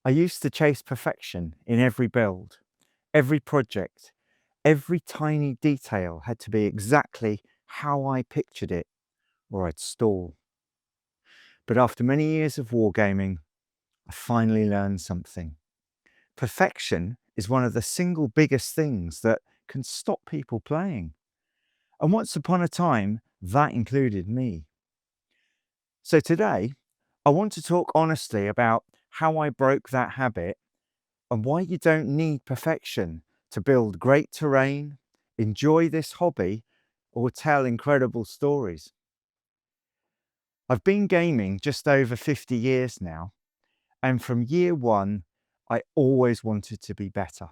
I used to chase perfection in every build, every project, every tiny detail had to be exactly how I pictured it, or I'd stall. But after many years of wargaming, I finally learned something. Perfection is one of the single biggest things that can stop people playing. And once upon a time, that included me. So today, I want to talk honestly about how I broke that habit and why you don't need perfection to build great terrain, enjoy this hobby, or tell incredible stories. I've been gaming just over 50 years now, and from year one, I always wanted to be better.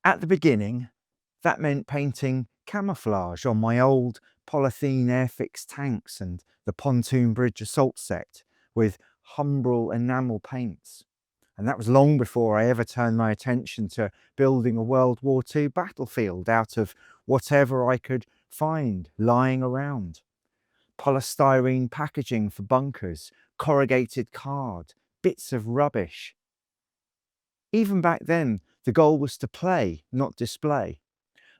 At the beginning, that meant painting camouflage on my old polythene airfix tanks and the pontoon bridge assault set with Humbrol enamel paints. And that was long before I ever turned my attention to building a World War II battlefield out of whatever I could find lying around. Polystyrene packaging for bunkers, corrugated card, bits of rubbish. Even back then, the goal was to play, not display.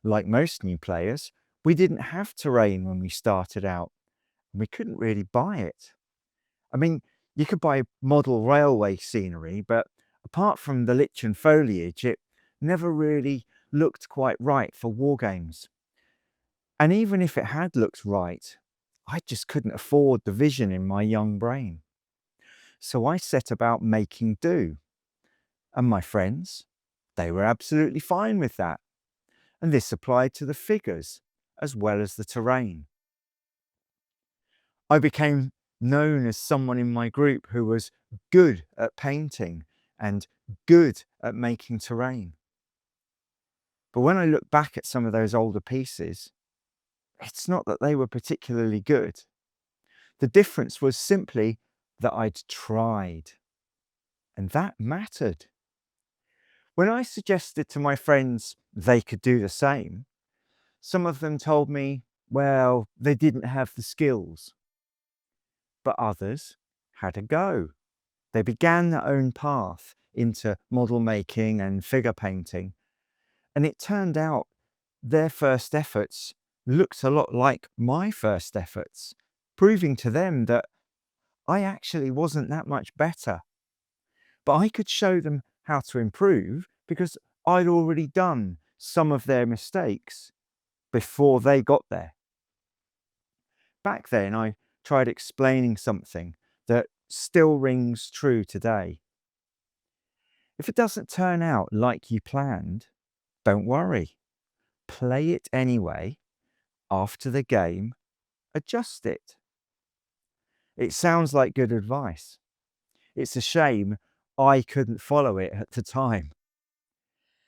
Like most new players, we didn't have terrain when we started out, and we couldn't really buy it. I mean, you could buy model railway scenery, but apart from the lichen foliage, it never really looked quite right for war games. And even if it had looked right, I just couldn't afford the vision in my young brain. So I set about making do. And my friends, they were absolutely fine with that. And this applied to the figures as well as the terrain. I became known as someone in my group who was good at painting and good at making terrain. But when I look back at some of those older pieces, it's not that they were particularly good. The difference was simply that I'd tried, and that mattered. When I suggested to my friends they could do the same, some of them told me, well, they didn't have the skills. But others had a go. They began their own path into model making and figure painting, and it turned out their first efforts looked a lot like my first efforts, proving to them that I actually wasn't that much better. But I could show them how to improve because I'd already done some of their mistakes before they got there. Back then, I tried explaining something that still rings true today. If it doesn't turn out like you planned, don't worry. Play it anyway. After the game, adjust it. It sounds like good advice. It's a shame I couldn't follow it at the time.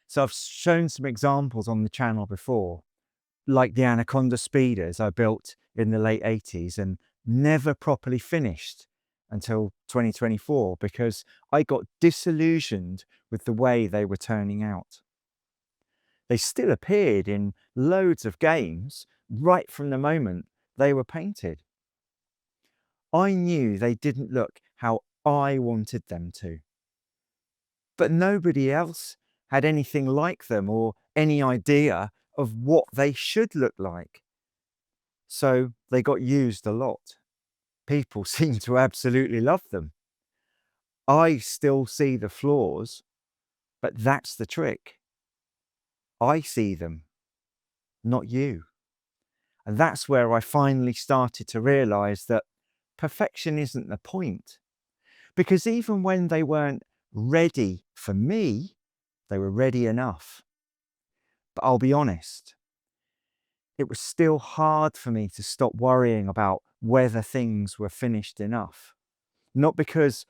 So I've shown some examples on the channel before, like the Anaconda speeders I built in the late 80s and never properly finished until 2024 because I got disillusioned with the way they were turning out. They still appeared in loads of games right from the moment they were painted. I knew they didn't look how I wanted them to, but nobody else had anything like them or any idea of what they should look like. So they got used a lot. People seem to absolutely love them. I still see the flaws, but that's the trick. I see them, not you. And that's where I finally started to realize that perfection isn't the point. Because even when they weren't ready for me, they were ready enough. But I'll be honest, it was still hard for me to stop worrying about whether things were finished enough. Not because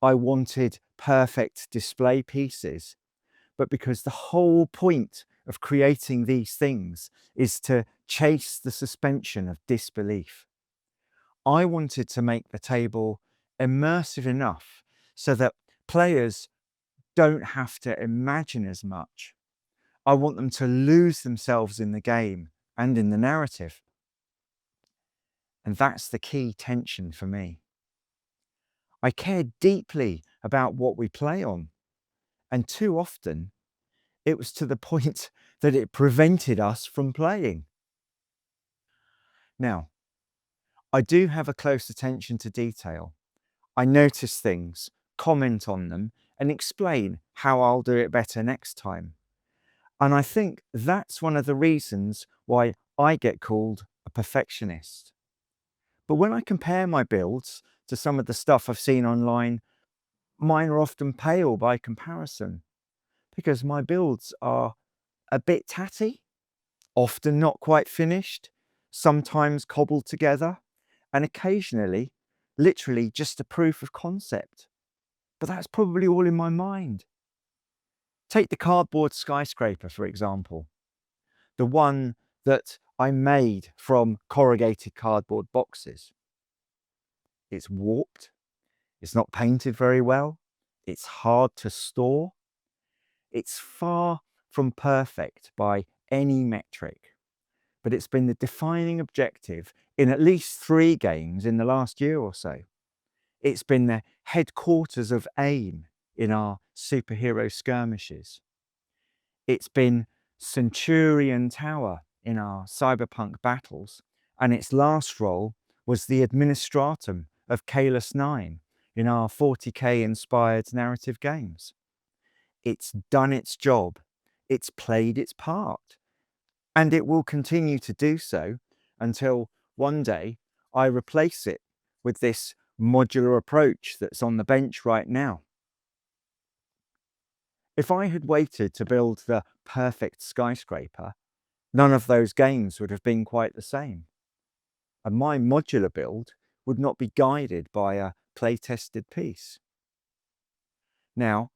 I wanted perfect display pieces, but because the whole point of creating these things is to chase the suspension of disbelief. I wanted to make the table immersive enough so that players don't have to imagine as much. I want them to lose themselves in the game and in the narrative. And that's the key tension for me. I cared deeply about what we play on, and too often it was to the point that it prevented us from playing. Now, I do have a close attention to detail. I notice things, comment on them, and explain how I'll do it better next time. And I think that's one of the reasons why I get called a perfectionist. But when I compare my builds to some of the stuff I've seen online, mine are often pale by comparison because my builds are a bit tatty, often not quite finished, sometimes cobbled together, and occasionally, literally just a proof of concept. But that's probably all in my mind. Take the cardboard skyscraper, for example, the one that I made from corrugated cardboard boxes. It's warped, it's not painted very well, it's hard to store, it's far from perfect by any metric, but it's been the defining objective in at least 3 games in the last year or so. It's been the headquarters of aim in our superhero skirmishes. It's been Centurion Tower in our cyberpunk battles, and its last role was the administratum of Kalos 9 in our 40k inspired narrative games. It's done its job, it's played its part, and it will continue to do so until one day I replace it with this modular approach that's on the bench right now. If I had waited to build the perfect skyscraper, none of those games would have been quite the same. And my modular build would not be guided by a play-tested piece. Now,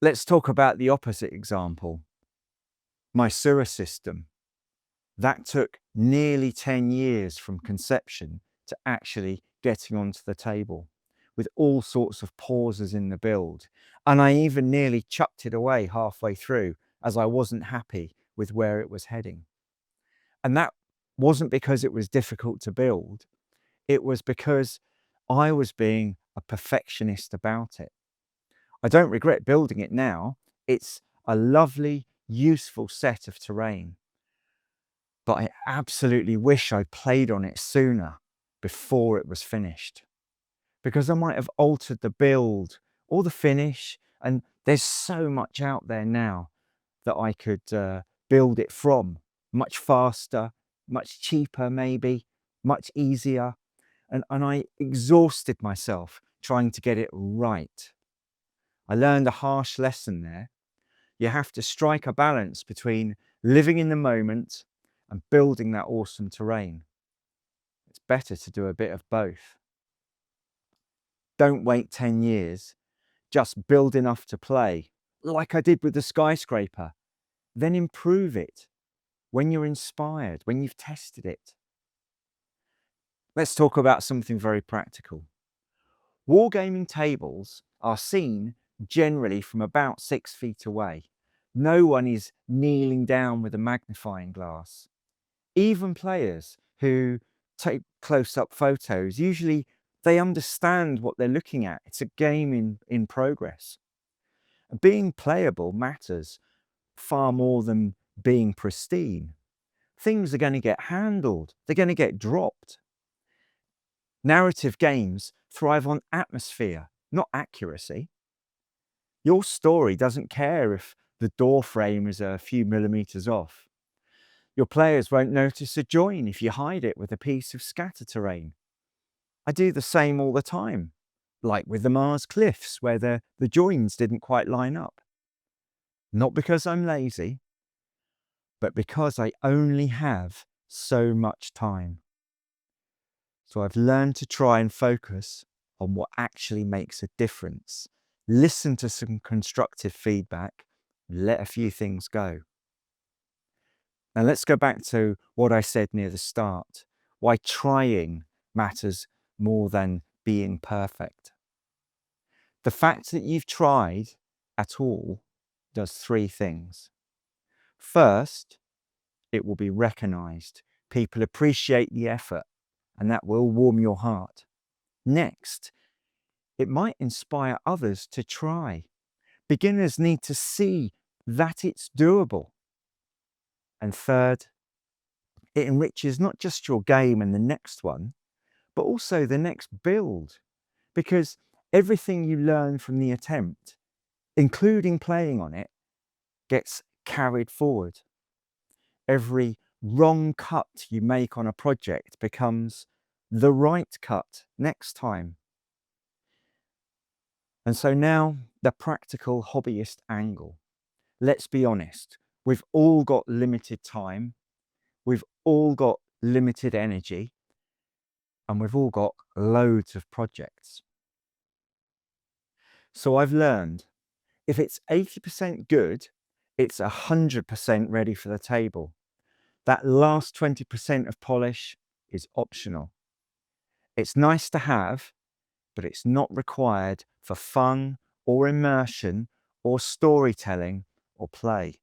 let's talk about the opposite example. My sewer system. That took nearly 10 years from conception to actually getting onto the table, with all sorts of pauses in the build. And I even nearly chucked it away halfway through as I wasn't happy with where it was heading. And that wasn't because it was difficult to build. It was because I was being a perfectionist about it. I don't regret building it now. It's a lovely, useful set of terrain. But I absolutely wish I'd played on it sooner before it was finished, because I might have altered the build or the finish. And there's so much out there now that I could build it from, much faster, much cheaper maybe, much easier. And I exhausted myself trying to get it right. I learned a harsh lesson there. You have to strike a balance between living in the moment and building that awesome terrain. It's better to do a bit of both. Don't wait 10 years, just build enough to play, like I did with the skyscraper. Then improve it when you're inspired, when you've tested it. Let's talk about something very practical. Wargaming tables are seen generally from about 6 feet away. No one is kneeling down with a magnifying glass. Even players who take close-up photos, usually they understand what they're looking at. It's a game in progress. Being playable matters far more than being pristine. Things are going to get handled. They're going to get dropped. Narrative games thrive on atmosphere, not accuracy. Your story doesn't care if the door frame is a few millimeters off. Your players won't notice a join if you hide it with a piece of scatter terrain. I do the same all the time, like with the Mars cliffs where the joins didn't quite line up. Not because I'm lazy, but because I only have so much time. So I've learned to try and focus on what actually makes a difference. Listen to some constructive feedback, let a few things go. Now let's go back to what I said near the start, why trying matters more than being perfect. The fact that you've tried at all does 3 things. First, it will be recognized. People appreciate the effort, and that will warm your heart. Next, It might inspire others to try. Beginners need to see that it's doable. And third, it enriches not just your game and the next one, but also the next build, because everything you learn from the attempt, including playing on it, gets carried forward. Every wrong cut you make on a project becomes the right cut next time. And so now, the practical hobbyist angle. Let's be honest, we've all got limited time, we've all got limited energy, and we've all got loads of projects. So I've learned, if it's 80% good, it's 100% ready for the table. That last 20% of polish is optional. It's nice to have, but it's not required for fun or immersion or storytelling or play.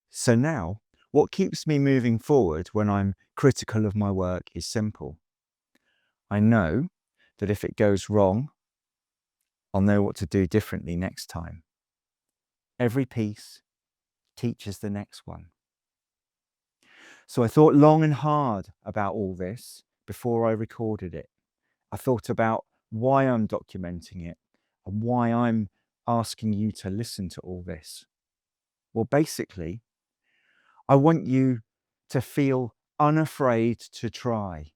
So now, what keeps me moving forward when I'm critical of my work is simple. I know that if it goes wrong, I'll know what to do differently next time. Every piece teaches the next one. So I thought long and hard about all this before I recorded it. I thought about why I'm documenting it and why I'm asking you to listen to all this. Well, basically, I want you to feel unafraid to try,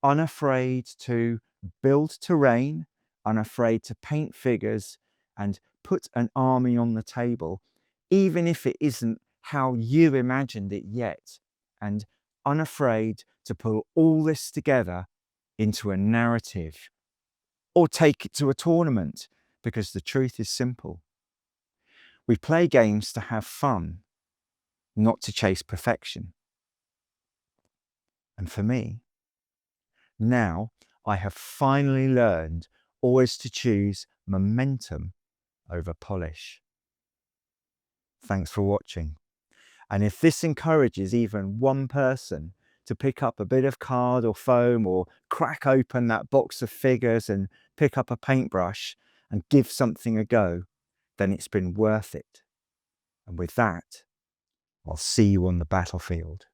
unafraid to build terrain, unafraid to paint figures and put an army on the table, even if it isn't how you imagined it yet, and unafraid to pull all this together into a narrative or take it to a tournament, because the truth is simple. We play games to have fun, not to chase perfection. And for me, now I have finally learned always to choose momentum over polish. Thanks for watching. And if this encourages even one person to pick up a bit of card or foam or crack open that box of figures and pick up a paintbrush and give something a go, then it's been worth it. And with that, I'll see you on the battlefield.